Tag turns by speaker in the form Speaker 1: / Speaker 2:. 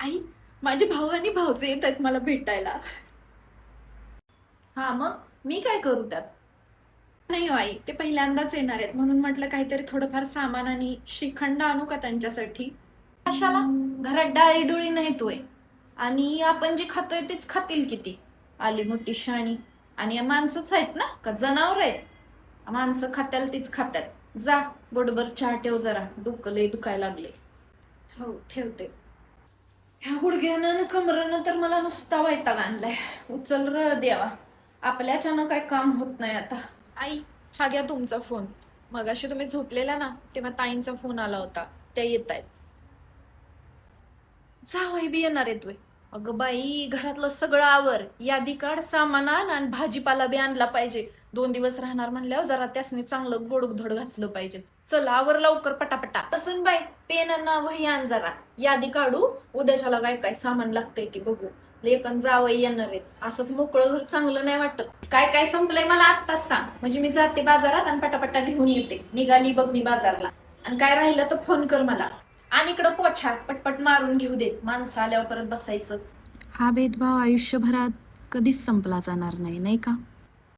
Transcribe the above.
Speaker 1: आई, माझे भाऊ आणि भाऊजे येत आहेत मला भेटायला.
Speaker 2: हा मग मी काय करू त्यात?
Speaker 1: नाही हो आई, ते पहिल्यांदाच येणार आहेत म्हणून म्हटलं काहीतरी थोडंफार सामान आणि श्रीखंड आणू का त्यांच्यासाठी.
Speaker 2: कशाला? घरात डाळी डुळी नाही तोय, आणि आपण जे खातोय तेच खातील किती? आली मोठी शाणी. आणि या माणसंच आहेत ना का जनावर आहेत? माणसं खात्याल तीच खात्याल. जा बोटभर चहा ठेव, जरा डोकं लय दुखायला लागले.
Speaker 1: हो ठेवते.
Speaker 2: ह्या गुडघ्यानं आणि कमरेनं तर मला नुसता वैताग आणलाय. उचल र देवा, आपल्याच्यानं काय काम होत नाही आता.
Speaker 1: आई, हा घ्या तुमचा फोन. मगाशी तुम्ही झोपलेला ना तेव्हा ताईंचा फोन आला होता, त्या येत आहेत.
Speaker 2: जावई बी येणार येतोय? अगं बाई, घरातलं सगळं आवर, यादी काढ, सामान आण आणि भाजीपाला बी आणला पाहिजे. 2 दिवस राहणार म्हणल्यावर जरा त्यासनी चांगलं गोडधोड घातलं पाहिजे. चल आवर लवकर पटापटा. तसून बाई, पेन ना वही आण, जरा यादी काढू. उद्याच्याला काय काय सामान लागतंय की बघू. लेकन जावई येणार आहेत, असंच मोकळं घर चांगलं नाही वाटत. काय काय संपलंय मला आत्ताच सांग, म्हणजे मी जाते बाजारात आणि पटापटा घेऊन येते. निघाली बघ मी बाजारला. आणि काय राहिलं तर फोन कर मला. आणि इकडं पोछा पटपट मारून घेऊ दे, माणसं आल्यावर परत बसायचं.
Speaker 3: हा भेदभाव आयुष्यभरात कधीच संपला जाणार नाही, नाही का?